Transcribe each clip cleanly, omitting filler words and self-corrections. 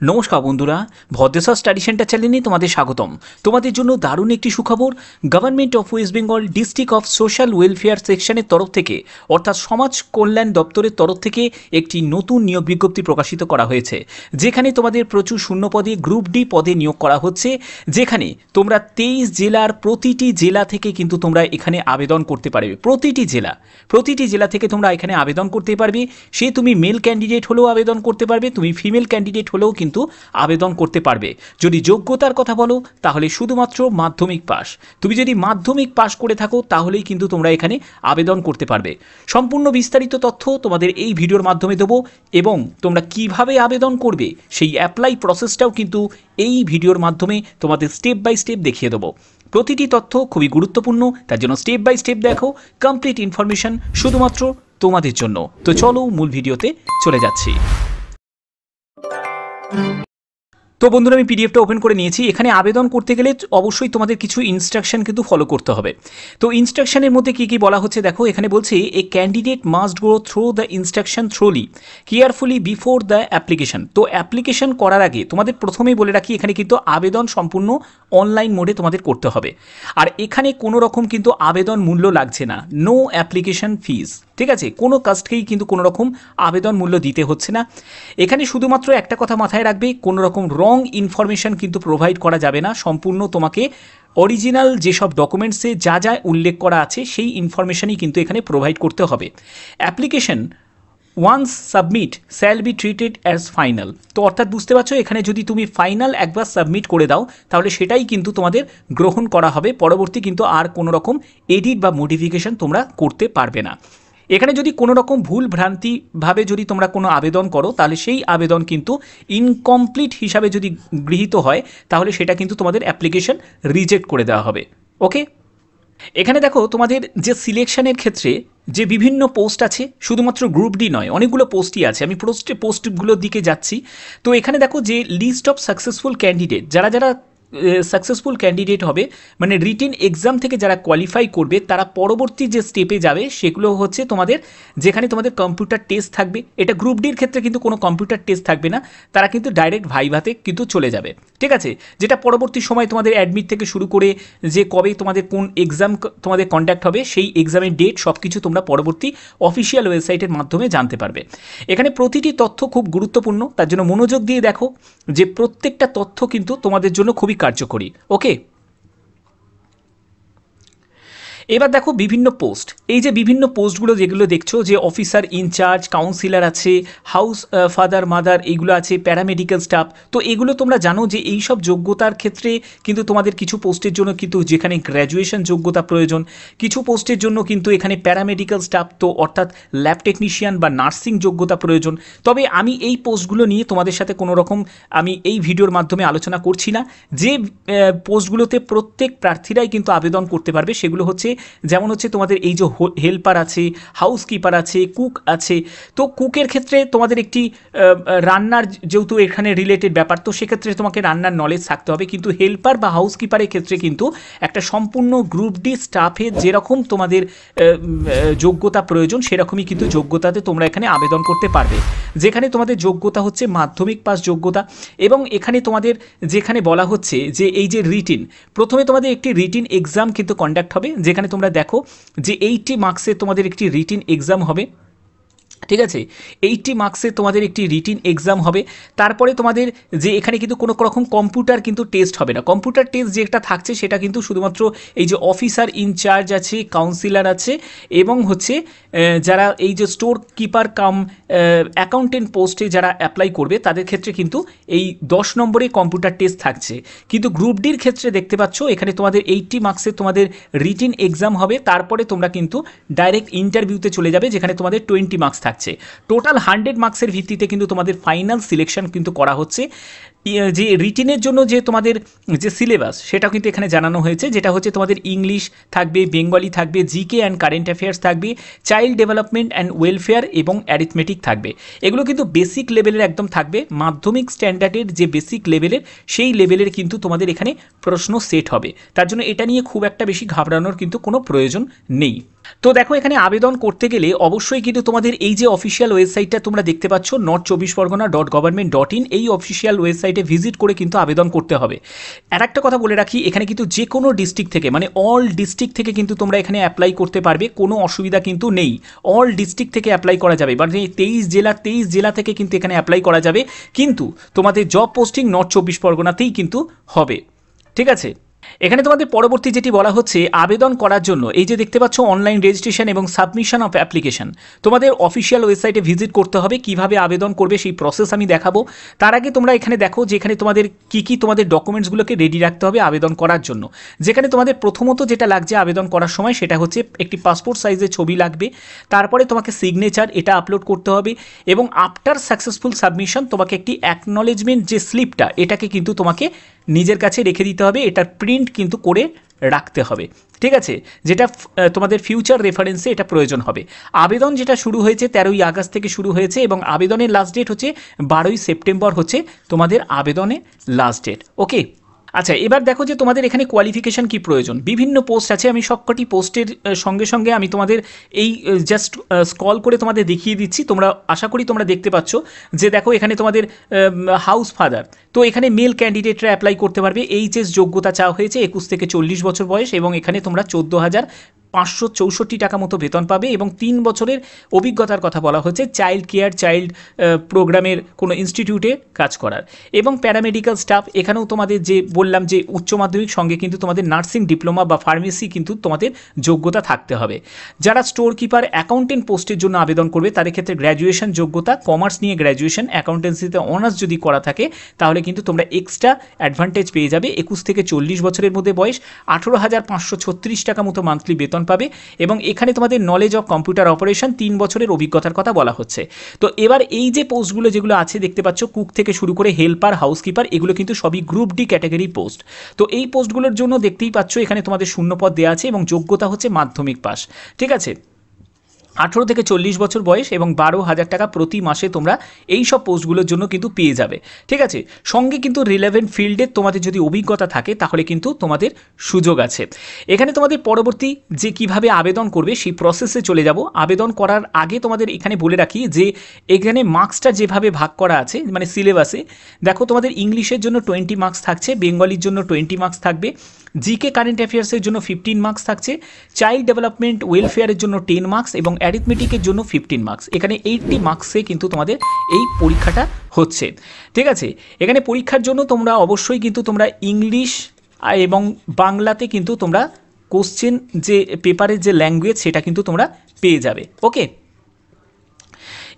নমস্কার বন্ধুরা, Bhadreswar study centre চ্যানেলে তোমাদের স্বাগতম। তোমাদের জন্য দারুণ একটি সুখবর। Government of West Bengal district of social welfare সেকশনের তরফ থেকে অর্থাৎ সমাজ কল্যাণ দপ্তরের তরফ থেকে একটি নতুন নিয়োগ বিজ্ঞপ্তি প্রকাশিত করা হয়েছে, যেখানে তোমাদের প্রচুর শূন্য পদে গ্রুপ ডি পদে নিয়োগ করা হচ্ছে, যেখানে তোমরা 23 জেলার প্রতিটি জেলা থেকে কিন্তু তোমরা এখানে আবেদন করতে পারবে। প্রতিটি জেলা থেকে তোমরা এখানে আবেদন করতে পারবে। সে তুমি মেল ক্যান্ডিডেট হলেও আবেদন করতে পারবে, তুমি ফিমেল ক্যান্ডিডেট হলেও কিন্তু আবেদন করতে পারবে। যদি যোগ্যতার কথা বলো তাহলে শুধুমাত্র মাধ্যমিক পাস। তুমি যদি মাধ্যমিক পাস করে থাকো তাহলেই কিন্তু তোমরা এখানে আবেদন করতে পারবে। সম্পূর্ণ বিস্তারিত তথ্য তোমাদের এই ভিডিওর মাধ্যমে দেবো, এবং তোমরা কিভাবে আবেদন করবে সেই অ্যাপ্লাই প্রসেসটাও কিন্তু এই ভিডিওর মাধ্যমে তোমাদের স্টেপ বাই স্টেপ দেখিয়ে দেবো। প্রতিটি তথ্য খুবই গুরুত্বপূর্ণ, তার জন্য স্টেপ বাই স্টেপ দেখো। কমপ্লিট ইনফরমেশন শুধুমাত্র তোমাদের জন্য। তো চলো মূল ভিডিওতে চলে যাচ্ছি। তো বন্ধুরা, আমি পিডিএফটা ওপেন করে নিয়েছি। এখানে আবেদন করতে গেলে অবশ্যই তোমাদের কিছু ইনস্ট্রাকশন কিন্তু ফলো করতে হবে। তো ইনস্ট্রাকশনের মধ্যে কী কী বলা হচ্ছে দেখো। এখানে বলছে এ candidate must go through the instruction thoroughly carefully before the application. তো অ্যাপ্লিকেশন করার আগে তোমাদের প্রথমেই বলে রাখি, এখানে কিন্তু আবেদন সম্পূর্ণ অনলাইন মোডে তোমাদের করতে হবে। আর এখানে কোনো রকম কিন্তু আবেদন মূল্য লাগছে না, নো অ্যাপ্লিকেশন ফিজ। ঠিক আছে, কোনো কাস্টকেই কিন্তু কোনো রকম আবেদন মূল্য দিতে হচ্ছে না। এখানে শুধুমাত্র একটা কথা মাথায় রাখবে, কোনো রকম রং ইনফরমেশন কিন্তু প্রোভাইড করা যাবে না। সম্পূর্ণ তোমাকে অরিজিনাল যেসব ডকুমেন্টসে যা যা উল্লেখ করা আছে সেই ইনফরমেশনই কিন্তু এখানে প্রোভাইড করতে হবে। Application once submit shall be treated as final. তো অর্থাৎ বুঝতে পারছো, এখানে যদি তুমি ফাইনাল একবার সাবমিট করে দাও তাহলে সেটাই কিন্তু তোমাদের গ্রহণ করা হবে। পরবর্তী কিন্তু আর কোনো রকম এডিট বা মডিফিকেশন তোমরা করতে পারবে না। এখানে যদি কোনো রকম ভুল ভ্রান্তিভাবে যদি তোমরা কোনো আবেদন করো তাহলে সেই আবেদন কিন্তু ইনকমপ্লিট হিসাবে যদি গৃহীত হয় তাহলে সেটা কিন্তু তোমাদের অ্যাপ্লিকেশন রিজেক্ট করে দেওয়া হবে। ওকে, এখানে দেখো তোমাদের যে সিলেকশনের ক্ষেত্রে যে বিভিন্ন পোস্ট আছে, শুধুমাত্র গ্রুপ ডি নয়, অনেকগুলো পোস্টই আছে। আমি পোস্টগুলোর দিকে যাচ্ছি। তো এখানে দেখো যে লিস্ট অফ সাকসেসফুল ক্যান্ডিডেট, যারা সাকসেসফুল ক্যান্ডিডেট হবে, মানে রিটেন এক্সাম থেকে যারা কোয়ালিফাই করবে, তারা পরবর্তী যে স্টেপে যাবে সেগুলো হচ্ছে তোমাদের, যেখানে তোমাদের কম্পিউটার টেস্ট থাকবে। এটা গ্রুপ ডির ক্ষেত্রে কিন্তু কোনো কম্পিউটার টেস্ট থাকবে না, তারা কিন্তু ডাইরেক্ট ভাইভাতে কিন্তু চলে যাবে। ঠিক আছে, যেটা পরবর্তী সময় তোমাদের অ্যাডমিট থেকে শুরু করে যে কবে তোমাদের কোন এক্সাম তোমাদের কন্ডাক্ট হবে সেই এক্সামের ডেট সব কিছু তোমরা পরবর্তী অফিসিয়াল ওয়েবসাইটের মাধ্যমে জানতে পারবে। এখানে প্রতিটি তথ্য খুব গুরুত্বপূর্ণ, তার জন্য মনোযোগ দিয়ে দেখো যে প্রত্যেকটা তথ্য কিন্তু তোমাদের জন্য খুবই কার্যকরী। ওকে, এবার দেখো বিভিন্ন পোস্ট। এই যে বিভিন্ন পোস্টগুলো যেগুলো দেখছো, যে অফিসার ইনচার্জ, কাউন্সিলর আছে, হাউস ফাদার মাদার, এইগুলো আছে, প্যারামেডিক্যাল স্টাফ। তো এগুলো তোমরা জানো যে এই সব যোগ্যতার ক্ষেত্রে কিন্তু তোমাদের কিছু পোস্টের জন্য কিন্তু যেখানে গ্র্যাজুয়েশন যোগ্যতা প্রয়োজন, কিছু পোস্টের জন্য কিন্তু এখানে প্যারামেডিক্যাল স্টাফ, তো অর্থাৎ ল্যাব টেকনিশিয়ান বা নার্সিং যোগ্যতা প্রয়োজন। তবে আমি এই পোস্টগুলো নিয়ে তোমাদের সাথে কোনো রকম আমি এই ভিডিওর মাধ্যমে আলোচনা করছি না। যে পোস্টগুলোতে প্রত্যেক প্রার্থীরাই কিন্তু আবেদন করতে পারবে সেগুলো হচ্ছে, যেমন হচ্ছে তোমাদের এই যে হেল্পার আছে, হাউসকিপার আছে, কুক আছে। তো কুকের ক্ষেত্রে তোমাদের একটি রান্নার, যেহেতু এখানে রিলেটেড ব্যাপার, তো সেক্ষেত্রে তোমাকে রান্নার নলেজ থাকতে হবে। কিন্তু হেল্পার বা হাউসকিপারের ক্ষেত্রে কিন্তু একটা সম্পূর্ণ গ্রুপ ডি স্টাফে যেরকম তোমাদের যোগ্যতা প্রয়োজন সেরকমই কিন্তু যোগ্যতাতে তোমরা এখানে আবেদন করতে পারবে। যেখানে তোমাদের যোগ্যতা হচ্ছে মাধ্যমিক পাস যোগ্যতা, এবং এখানে তোমাদের যেখানে বলা হচ্ছে যে এই যে রিটিন, প্রথমে তোমাদের একটি রিটিন এক্সাম কিন্তু কন্ডাক্ট হবে, যেখানে তোমরা দেখো যে 80 মার্কসের তোমাদের একটি রিটিন এক্সাম হবে। ঠিক আছে, 80 মার্কসের তোমাদের একটি রিটিন এক্সাম হবে। তারপরে তোমাদের যে এখানে কিন্তু কোনো রকম কম্পিউটার কিন্তু টেস্ট হবে না। কম্পিউটার টেস্ট যেটা থাকছে সেটা কিন্তু শুধুমাত্র এই যে অফিসার ইনচার্জ আছে, কাউন্সিলর আছে, এবং হচ্ছে যারা এই যে স্টোর কিপার কাম অ্যাকাউন্টেন্ট পোস্টে যারা অ্যাপ্লাই করবে তাদের ক্ষেত্রে কিন্তু এই 10 নম্বরে কম্পিউটার টেস্ট থাকছে। কিন্তু গ্রুপ ডির ক্ষেত্রে দেখতে পাচ্ছ এখানে তোমাদের 80 মার্কসের তোমাদের রিটিন এক্সাম হবে, তারপরে তোমরা কিন্তু ডাইরেক্ট ইন্টারভিউতে চলে যাবে, যেখানে তোমাদের 20 মার্কস থাকছে। টোটাল 100 মার্কসের ভিত্তিতে কিন্তু তোমাদের ফাইনাল সিলেকশন কিন্তু করা হচ্ছে। যে রিটেনের জন্য যে তোমাদের যে সিলেবাস সেটাও কিন্তু এখানে জানানো হয়েছে, যেটা হচ্ছে তোমাদের ইংলিশ থাকবে, বেঙ্গলি থাকবে, জিকে অ্যান্ড কারেন্ট অ্যাফেয়ার্স থাকবে, চাইল্ড ডেভেলপমেন্ট অ্যান্ড ওয়েলফেয়ার এবং অ্যারিথমেটিক থাকবে। এগুলো কিন্তু বেসিক লেভেলের একদম থাকবে, মাধ্যমিক স্ট্যান্ডার্ডের যে বেসিক লেভেলের সেই লেভেলের কিন্তু তোমাদের এখানে প্রশ্ন সেট হবে। তার জন্য এটা নিয়ে খুব একটা বেশি ঘাবড়ানোর কিন্তু কোনো প্রয়োজন নেই। তো দেখো এখানে আবেদন করতে গেলে অবশ্যই কিন্তু তোমাদের এই যে অফিসিয়াল ওয়েবসাইটটা তোমরা দেখতে পাচ্ছ north24gana.gov.in, এই অফিসিয়াল ওয়েবসাইটে ভিজিট করে কিন্তু আবেদন করতে হবে। আর একটা কথা বলে রাখি, এখানে কিন্তু যে কোনো ডিস্ট্রিক্ট থেকে, মানে অল ডিস্ট্রিক্ট থেকে কিন্তু তোমরা এখানে অ্যাপ্লাই করতে পারবে, কোনো অসুবিধা কিন্তু নেই। অল ডিস্ট্রিক্ট থেকে অ্যাপ্লাই করা যাবে, মানে 23 জেলা থেকে কিন্তু এখানে অ্যাপ্লাই করা যাবে, কিন্তু তোমাদের জব পোস্টিং নর্থ 24 পরগনাতেই কিন্তু হবে। ঠিক আছে, এখানে তোমাদের পরবর্তী যেটি বলা হচ্ছে আবেদন করার জন্য, এই যে দেখতে পাচ্ছ অনলাইন রেজিস্ট্রেশন এবং সাবমিশন অফ অ্যাপ্লিকেশন, তোমাদের অফিসিয়াল ওয়েবসাইটে ভিজিট করতে হবে। কিভাবে আবেদন করবে সেই প্রসেস আমি দেখাবো। তার আগে তোমরা এখানে দেখো যে এখানে তোমাদের কি তোমাদের ডকুমেন্টসগুলোকে রেডি রাখতে হবে আবেদন করার জন্য। যেখানে তোমাদের প্রথমত যেটা লাগছে আবেদন করার সময় সেটা হচ্ছে একটি পাসপোর্ট সাইজের ছবি লাগবে, তারপরে তোমাকে সিগনেচার এটা আপলোড করতে হবে, এবং আফটার সাকসেসফুল সাবমিশন তোমাকে একটি অ্যাকনলেজমেন্ট যে স্লিপটা এটাকে কিন্তু তোমাকে নিজের কাছে রেখে দিতে হবে, এটার প্রিন্ট কিন্তু করে রাখতে হবে। ঠিক আছে, যেটা তোমাদের ফিউচার রেফারেন্সে এটা প্রয়োজন হবে। আবেদন যেটা শুরু হয়েছে 13ই আগস্ট থেকে শুরু হয়েছে, এবং আবেদনের লাস্ট ডেট হচ্ছে 12ই সেপ্টেম্বর হচ্ছে তোমাদের আবেদনের লাস্ট ডেট। ওকে, আচ্ছা এবার দেখো যে তোমাদের এখানে কোয়ালিফিকেশান কি প্রয়োজন। বিভিন্ন পোস্ট আছে, আমি সবকটি পোস্টের সঙ্গে সঙ্গে আমি তোমাদের এই জাস্ট স্ক্রল করে তোমাদের দেখিয়ে দিচ্ছি। তোমরা আশা করি তোমরা দেখতে পাচ্ছ যে দেখো এখানে তোমাদের হাউস ফাদার, তো এখানে মেল ক্যান্ডিডেটরা অ্যাপ্লাই করতে পারবে। এইচএস যোগ্যতা চাওয়া হয়েছে 21 থেকে 40 বছর বয়স, এবং এখানে তোমরা 14,564 টাকা মতো বেতন পাবে, এবং 3 বছরের অভিজ্ঞতার কথা বলা হয়েছে চাইল্ড কেয়ার, চাইল্ড প্রোগ্রামের কোনো ইনস্টিটিউটে কাজ করার, এবং প্যারামেডিক্যাল স্টাফ। এখানেও তোমাদের যে বললাম যে উচ্চ মাধ্যমিক সঙ্গে কিন্তু তোমাদের নার্সিং ডিপ্লোমা বা ফার্মেসি কিন্তু তোমাদের যোগ্যতা থাকতে হবে। যারা স্টোর কিপার, অ্যাকাউন্টেন্ট পোস্টের জন্য আবেদন করবে তাদের ক্ষেত্রে গ্র্যাজুয়েশন যোগ্যতা, কমার্স নিয়ে গ্র্যাজুয়েশন, অ্যাকাউন্টেন্সিতে অনার্স যদি করা থাকে তাহলে কিন্তু তোমরা এক্সট্রা অ্যাডভান্টেজ পেয়ে যাবে। 21 থেকে 40 বছরের মধ্যে বয়স, 18,536 টাকা মতো মান্থলি বেতন পাবে, এবং এখানে তোমাদের নলেজ অফ কম্পিউটার অপারেশন 3 বছরের অভিজ্ঞতার কথা বলা হচ্ছে। তো এবার এই যে পোস্টগুলো যেগুলো আছে দেখতে পাচ্ছ, কুক থেকে শুরু করে হেল্পার, হাউসকিপার, এগুলো কিন্তু সবই গ্রুপ ডি ক্যাটাগরি পোস্ট। তো এই পোস্টগুলোর জন্য দেখতেই পাচ্ছ এখানে তোমাদের শূন্যপদ দেওয়া আছে, এবং যোগ্যতা হচ্ছে মাধ্যমিক পাস। ঠিক আছে, 18 থেকে 40 বছর বয়স, এবং 12,000 টাকা প্রতি মাসে তোমরা এই সব পোস্টগুলোর জন্য কিন্তু পেয়ে যাবে। ঠিক আছে, সঙ্গে কিন্তু রিলেভেন্ট ফিল্ডে তোমাদের যদি অভিজ্ঞতা থাকে তাহলে কিন্তু তোমাদের সুযোগ আছে। এখানে তোমাদের পরবর্তী যে কিভাবে আবেদন করবে সেই প্রসেসে চলে যাব। আবেদন করার আগে তোমাদের এখানে বলে রাখি যে এখানে মার্কসটা যেভাবে ভাগ করা আছে, মানে সিলেবাসে দেখো তোমাদের ইংলিশের জন্য 20 মার্কস থাকছে, বেঙ্গলির জন্য 20 মার্কস থাকবে, জিকে কারেন্ট অ্যাফেয়ার্সের জন্য 15 মার্কস থাকছে, চাইল্ড ডেভেলপমেন্ট ওয়েলফেয়ারের জন্য 10 মার্কস, এবং অ্যারিথমেটিকের জন্য 15 মার্কস। এখানে 80 মার্কসে কিন্তু তোমাদের এই পরীক্ষাটা হচ্ছে। ঠিক আছে, এখানে পরীক্ষার জন্য তোমরা অবশ্যই কিন্তু তোমরা ইংলিশ এবং বাংলাতে কিন্তু তোমরা কোশ্চেন যে পেপারের যে ল্যাঙ্গুয়েজ সেটা কিন্তু তোমরা পেয়ে যাবে। ওকে,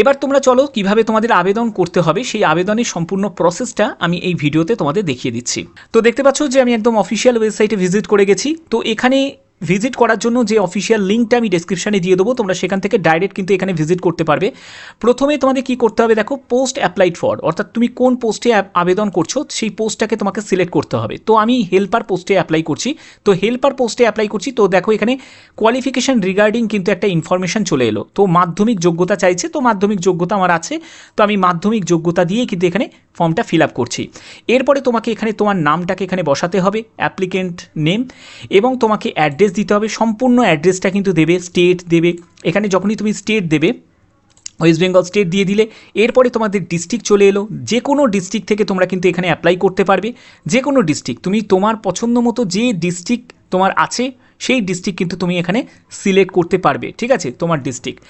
এবার তোমরা চলো কিভাবে তোমাদের আবেদন করতে হবে সেই আবেদনের সম্পূর্ণ প্রসেসটা আমি এই ভিডিওতে তোমাদের দেখিয়ে দিচ্ছি। তো দেখতে পাচ্ছ যে আমি একদম অফিসিয়াল ওয়েবসাইটে ভিজিট করে গেছি। তো এখানে ভিজিট করার জন্য যে অফিসিয়াল লিঙ্কটা আমি ডেসক্রিপশানে দিয়ে দেবো, তোমরা সেখান থেকে ডাইরেক্ট কিন্তু এখানে ভিজিট করতে পারবে। প্রথমে তোমাদের কি করতে হবে দেখো, পোস্ট অ্যাপ্লাইড ফর, অর্থাৎ তুমি কোন পোস্টে আবেদন করছো সেই পোস্টটাকে তোমাকে সিলেক্ট করতে হবে। তো আমি হেল্পার পোস্টে অ্যাপ্লাই করছি, তো হেল্পার পোস্টে অ্যাপ্লাই করছি। তো দেখো এখানে কোয়ালিফিকেশান রিগার্ডিং কিন্তু একটা ইনফরমেশান চলে এলো। তো মাধ্যমিক যোগ্যতা চাইছে, তো মাধ্যমিক যোগ্যতা আমার আছে, তো আমি মাধ্যমিক যোগ্যতা দিয়ে কিন্তু এখানে ফর্মটা ফিল আপ করছি। এরপরে তোমাকে এখানে তোমার নামটাকে এখানে বসাতে হবে, অ্যাপ্লিকেন্ট নেম, এবং তোমাকে অ্যাড্রেস দিতে হবে। সম্পূর্ণ অ্যাড্রেসটা কিন্তু দেবে, স্টেট দেবে। এখানে যখনই তুমি স্টেট দেবে, ওয়েস্ট বেঙ্গল স্টেট দিয়ে দিলে, এরপরে তোমাদের ডিস্ট্রিক্ট চলে এলো। যে কোনো ডিস্ট্রিক্ট থেকে তোমরা কিন্তু এখানে অ্যাপ্লাই করতে পারবে। যে কোনো ডিস্ট্রিক্ট, তুমি তোমার পছন্দ মতো যে ডিস্ট্রিক্ট তোমার আছে সেই ডিস্ট্রিক্ট কিন্তু তুমি এখানে সিলেক্ট করতে পারবে। ঠিক আছে, তোমার ডিস্ট্রিক্ট।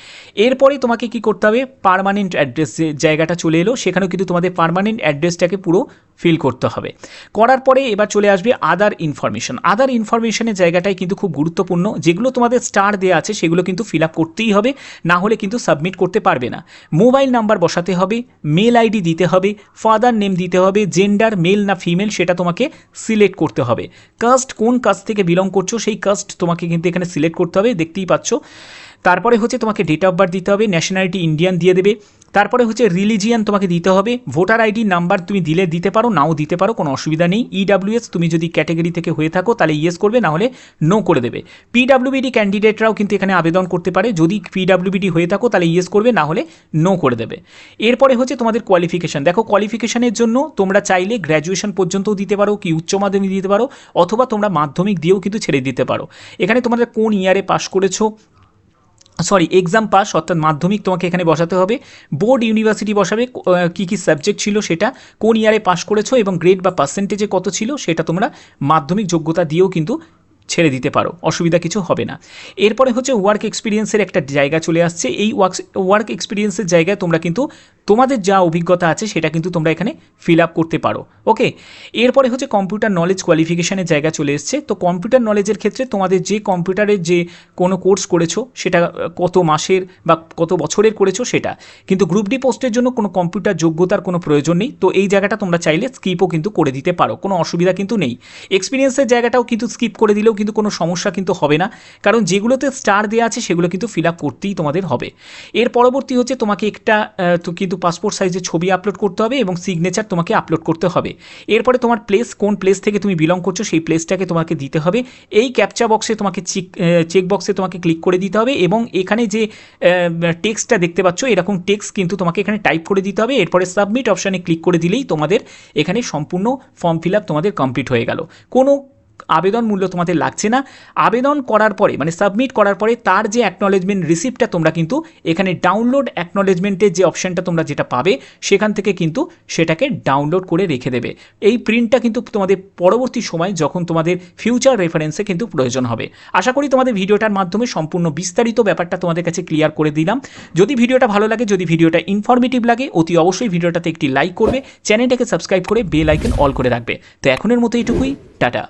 এরপরে তোমাকে কি করতে হবে, পার্মানেন্ট অ্যাড্রেস যে জায়গাটা চলে এলো সেখানেও কিন্তু তোমাদের পার্মানেন্ট অ্যাড্রেসটাকে পুরো ফিল করতে হবে। করার পরে এবার চলে আসবে আদার ইনফরমেশন। আদার ইনফরমেশনের জায়গাটাই কিন্তু খুব গুরুত্বপূর্ণ। যেগুলো তোমাদের স্টার দেওয়া আছে সেগুলো কিন্তু ফিল আপ করতেই হবে, না হলে কিন্তু সাবমিট করতে পারবে না। মোবাইল নাম্বার বসাতে হবে, মেল আইডি দিতে হবে, ফাদার নেম দিতে হবে, জেন্ডার মেল না ফিমেল সেটা তোমাকে সিলেক্ট করতে হবে। কাস্ট, কোন কাস্ট থেকে বিলং করছো সেই কাস্ট তোমাকে কিন্তু এখানে সিলেক্ট করতে হবে, দেখতেই পাচ্ছ। তারপরে হচ্ছে তোমাকে ডেট অফ বার্থ দিতে হবে, ন্যাশনালিটি ইন্ডিয়ান দিয়ে দেবে। তারপরে হচ্ছে রিলিজিয়ান তোমাকে দিতে হবে, ভোটার আইডি নাম্বার তুমি দিতে পারো, নাও দিতে পারো, কোনো অসুবিধা নেই। ইডাব্লিউএস তুমি যদি ক্যাটাগরি থেকে হয়ে থাকো তাহলে ইয়েস করবে, না হলে নো করে দেবে। পিডাব্লিউবিডি ক্যান্ডিডেটরাও কিন্তু এখানে আবেদন করতে পারে, যদি পিডাব্লিউবিডি হয়ে থাকো তাহলে ইয়েস করবে, না হলে নো করে দেবে। এরপরে হচ্ছে তোমাদের কোয়ালিফিকেশান। দেখো কোয়ালিফিকেশানের জন্য তোমরা চাইলে গ্র্যাজুয়েশন পর্যন্তও দিতে পারো, কি উচ্চ মাধ্যমিক দিতে পারো, অথবা তোমরা মাধ্যমিক দিয়েও কিন্তু ছেড়ে দিতে পারো। এখানে তোমাদের কোন ইয়ারে পাস করেছো, এক্সাম পাস অর্থাৎ মাধ্যমিক তোমাকে এখানে বসাতে হবে, বোর্ড ইউনিভার্সিটি বসাবে, কী কী সাবজেক্ট ছিল সেটা, কোন ইয়ারে পাস করেছো এবং গ্রেড বা পার্সেন্টেজে কত ছিল সেটা তোমরা মাধ্যমিক যোগ্যতা দিয়েও কিন্তু ছেড়ে দিতে পারো, অসুবিধা কিছু হবে না। এরপরে হচ্ছে ওয়ার্ক এক্সপিরিয়েন্সের একটা জায়গা চলে আসছে। এই ওয়ার্ক এক্সপিরিয়েন্সের জায়গায় তোমরা কিন্তু তোমাদের যা অভিজ্ঞতা আছে সেটা কিন্তু তোমরা এখানে ফিল আপ করতে পারো। ওকে, এরপরে হচ্ছে কম্পিউটার নলেজ কোয়ালিফিকেশানের জায়গা চলে এসছে। তো কম্পিউটার নলেজের ক্ষেত্রে তোমাদের যে কম্পিউটারের যে কোনো কোর্স করেছো সেটা কত মাসের বা কত বছরের করেছো সেটা, কিন্তু গ্রুপ ডি পোস্টের জন্য কোনো কম্পিউটার যোগ্যতার কোনো প্রয়োজন নেই। তো এই জায়গাটা তোমরা চাইলে স্কিপও কিন্তু করে দিতে পারো, কোনো অসুবিধা কিন্তু নেই। এক্সপিরিয়েন্সের জায়গাটাও কিন্তু স্কিপ করে দিলেও কিন্তু কোনো সমস্যা কিন্তু হবে না, কারণ যেগুলোতে স্টার দেওয়া আছে সেগুলো কিন্তু ফিল আপ করতেই তোমাদের হবে। এর পরবর্তী হচ্ছে তোমাকে একটা কিন্তু পাসপোর্ট সাইজের ছবি আপলোড করতে হবে এবং সিগনেচার তোমাকে আপলোড করতে হবে। এরপরে তোমার প্লেস, কোন প্লেস থেকে তুমি বিলং করছো সেই প্লেসটাকে তোমাকে দিতে হবে। এই ক্যাপচা বক্সে তোমাকে চেক বক্সে তোমাকে ক্লিক করে দিতে হবে এবং এখানে যে টেক্সটটা দেখতে পাচ্ছ এরকম টেক্সট কিন্তু তোমাকে এখানে টাইপ করে দিতে হবে। এরপরে সাবমিট অপশানে ক্লিক করে দিলেই তোমাদের এখানে সম্পূর্ণ ফর্ম ফিল আপ তোমাদের কমপ্লিট হয়ে গেল। কোনো আবেদন মূল্য তোমাদের লাগছে না। আবেদন করার পরে মানে সাবমিট করার পরে তার যে অ্যাকনলেজমেন্ট রিসিপ্টটা তোমরা কিন্তু এখানে ডাউনলোড অ্যাকনলেজমেন্টের যে অপশানটা তোমরা যেটা পাবে সেখান থেকে কিন্তু সেটাকে ডাউনলোড করে রেখে দেবে। এই প্রিন্টটা কিন্তু তোমাদের পরবর্তী সময় যখন তোমাদের ফিউচার রেফারেন্সে কিন্তু প্রয়োজন হবে। আশা করি তোমাদের ভিডিওটার মাধ্যমে সম্পূর্ণ বিস্তারিত ব্যাপারটা তোমাদের কাছে ক্লিয়ার করে দিলাম। যদি ভিডিওটা ভালো লাগে, যদি ভিডিওটা ইনফরমেটিভ লাগে, অতি অবশ্যই ভিডিওটাতে একটি লাইক করবে, চ্যানেলটাকে সাবস্ক্রাইব করে বেল আইকন অল করে রাখবে। তো এখনের মতো এইটুকুই, টাটা।